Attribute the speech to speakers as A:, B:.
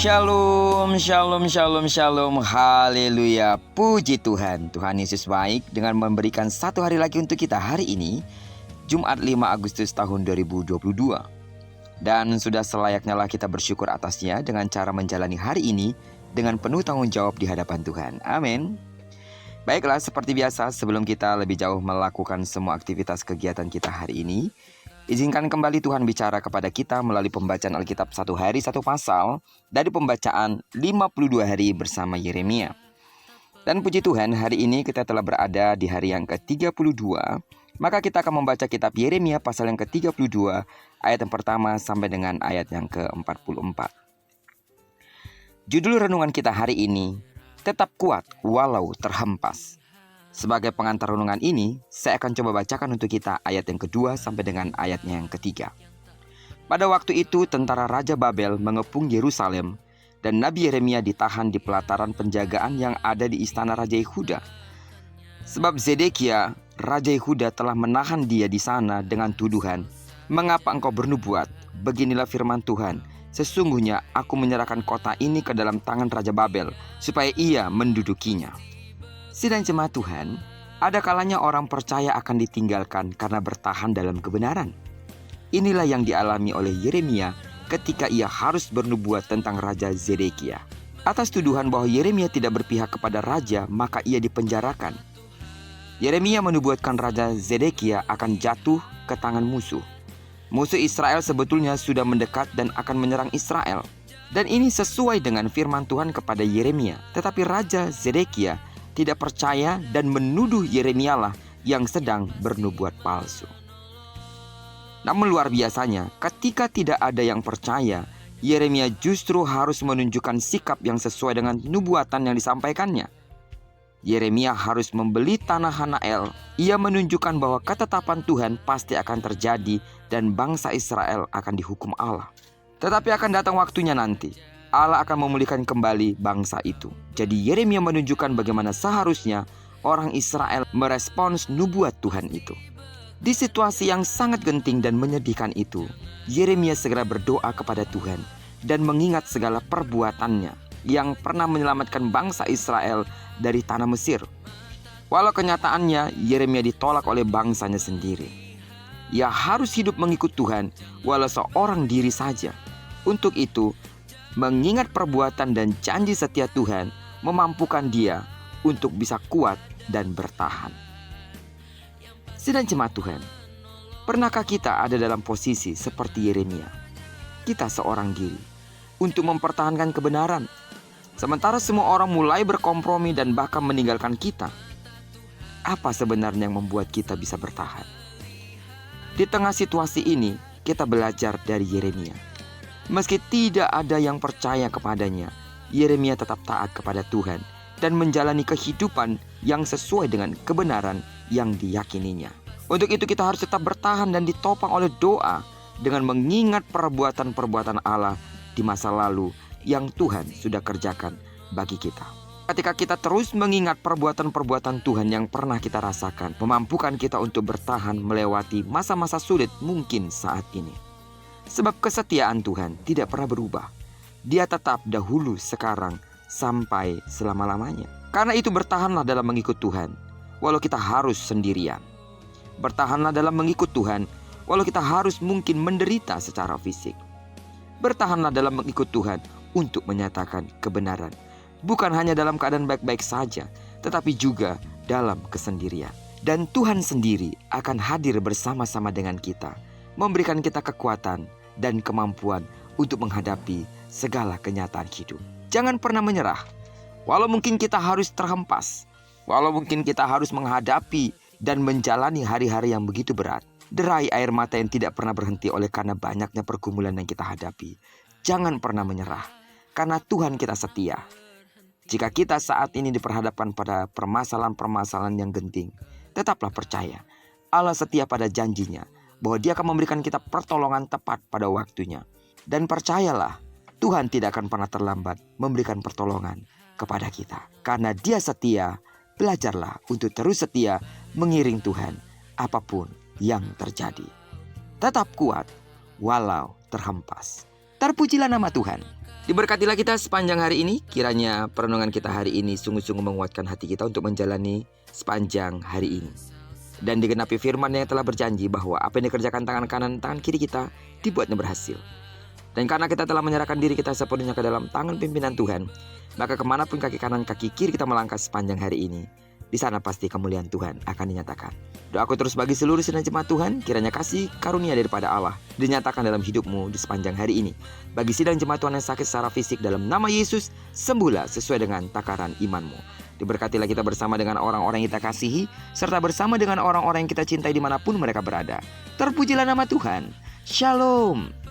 A: Shalom, shalom, shalom, shalom, haleluya. Puji Tuhan, Tuhan Yesus baik dengan memberikan satu hari lagi untuk kita hari ini, Jumat 5 Agustus tahun 2022. Dan sudah selayaknya lah kita bersyukur atasnya dengan cara menjalani hari ini dengan penuh tanggung jawab di hadapan Tuhan. Amin. Baiklah, seperti biasa sebelum kita lebih jauh melakukan semua aktivitas kegiatan kita hari ini, izinkan kembali Tuhan bicara kepada kita melalui pembacaan Alkitab satu hari satu pasal dari pembacaan 52 hari bersama Yeremia. Dan puji Tuhan, hari ini kita telah berada di hari yang ke-32, maka kita akan membaca kitab Yeremia pasal yang ke-32 ayat yang pertama sampai dengan ayat yang ke-44. Judul renungan kita hari ini, tetap kuat walau terhempas. Sebagai pengantar renungan ini, saya akan coba bacakan untuk kita ayat yang kedua sampai dengan ayatnya yang ketiga. Pada waktu itu, tentara Raja Babel mengepung Yerusalem, dan Nabi Yeremia ditahan di pelataran penjagaan yang ada di istana Raja Yehuda. Sebab Zedekia, Raja Yehuda telah menahan dia di sana dengan tuduhan, "Mengapa engkau bernubuat? Beginilah firman Tuhan, sesungguhnya aku menyerahkan kota ini ke dalam tangan Raja Babel, supaya ia mendudukinya." Sidang jemaat Tuhan, ada kalanya orang percaya akan ditinggalkan karena bertahan dalam kebenaran. Inilah yang dialami oleh Yeremia ketika ia harus bernubuat tentang Raja Zedekia. Atas tuduhan bahwa Yeremia tidak berpihak kepada raja, maka ia dipenjarakan. Yeremia menubuatkan Raja Zedekia akan jatuh ke tangan musuh. Musuh Israel sebetulnya sudah mendekat dan akan menyerang Israel. Dan ini sesuai dengan firman Tuhan kepada Yeremia. Tetapi Raja Zedekia tidak percaya dan menuduh Yeremia lah yang sedang bernubuat palsu. Namun luar biasanya, ketika tidak ada yang percaya, Yeremia justru harus menunjukkan sikap yang sesuai dengan nubuatan yang disampaikannya. Yeremia harus membeli tanah Hanael. Ia menunjukkan bahwa ketetapan Tuhan pasti akan terjadi dan bangsa Israel akan dihukum Allah. Tetapi akan datang waktunya nanti, Allah akan memulihkan kembali bangsa itu. Jadi Yeremia menunjukkan bagaimana seharusnya orang Israel merespons nubuat Tuhan itu. Di situasi yang sangat genting dan menyedihkan itu, Yeremia segera berdoa kepada Tuhan dan mengingat segala perbuatannya yang pernah menyelamatkan bangsa Israel dari tanah Mesir. Walau kenyataannya Yeremia ditolak oleh bangsanya sendiri. Ia harus hidup mengikut Tuhan walau seorang diri saja. Untuk itu, mengingat perbuatan dan janji setia Tuhan memampukan dia untuk bisa kuat dan bertahan. Sidang jemaat Tuhan, pernahkah kita ada dalam posisi seperti Yeremia? Kita seorang diri untuk mempertahankan kebenaran, sementara semua orang mulai berkompromi dan bahkan meninggalkan kita. Apa sebenarnya yang membuat kita bisa bertahan? Di tengah situasi ini, kita belajar dari Yeremia. Meski tidak ada yang percaya kepadanya, Yeremia tetap taat kepada Tuhan dan menjalani kehidupan yang sesuai dengan kebenaran yang diyakininya. Untuk itu kita harus tetap bertahan dan ditopang oleh doa dengan mengingat perbuatan-perbuatan Allah di masa lalu yang Tuhan sudah kerjakan bagi kita. Ketika kita terus mengingat perbuatan-perbuatan Tuhan yang pernah kita rasakan, memampukan kita untuk bertahan melewati masa-masa sulit mungkin saat ini. Sebab kesetiaan Tuhan tidak pernah berubah. Dia tetap dahulu, sekarang, sampai selama-lamanya. Karena itu bertahanlah dalam mengikut Tuhan, walau kita harus sendirian. Bertahanlah dalam mengikut Tuhan, walau kita harus mungkin menderita secara fisik. Bertahanlah dalam mengikut Tuhan untuk menyatakan kebenaran. Bukan hanya dalam keadaan baik-baik saja, tetapi juga dalam kesendirian. Dan Tuhan sendiri akan hadir bersama-sama dengan kita, memberikan kita kekuatan dan kemampuan untuk menghadapi segala kenyataan hidup. Jangan pernah menyerah. Walau mungkin kita harus terhempas, walau mungkin kita harus menghadapi dan menjalani hari-hari yang begitu berat, derai air mata yang tidak pernah berhenti oleh karena banyaknya pergumulan yang kita hadapi. Jangan pernah menyerah, karena Tuhan kita setia. Jika kita saat ini diperhadapkan pada permasalahan-permasalahan yang genting, tetaplah percaya Allah setia pada janjinya bahwa Dia akan memberikan kita pertolongan tepat pada waktunya. Dan percayalah, Tuhan tidak akan pernah terlambat memberikan pertolongan kepada kita. Karena Dia setia, belajarlah untuk terus setia mengiring Tuhan apapun yang terjadi. Tetap kuat walau terhempas. Terpujilah nama Tuhan. Diberkatilah kita sepanjang hari ini. Kiranya perenungan kita hari ini sungguh-sungguh menguatkan hati kita untuk menjalani sepanjang hari ini. Dan digenapi firman yang telah berjanji bahwa apa yang dikerjakan tangan kanan, tangan kiri kita dibuatnya berhasil. Dan karena kita telah menyerahkan diri kita sepenuhnya ke dalam tangan pimpinan Tuhan, maka kemanapun kaki kanan kaki kiri kita melangkah sepanjang hari ini, di sana pasti kemuliaan Tuhan akan dinyatakan. Doaku terus bagi seluruh sidang jemaat Tuhan, kiranya kasih karunia daripada Allah dinyatakan dalam hidupmu di sepanjang hari ini. Bagi sidang jemaat Tuhan yang sakit secara fisik, dalam nama Yesus, sembuhlah sesuai dengan takaran imanmu. Diberkatilah kita bersama dengan orang-orang yang kita kasihi, serta bersama dengan orang-orang yang kita cintai dimanapun mereka berada. Terpujilah nama Tuhan. Shalom.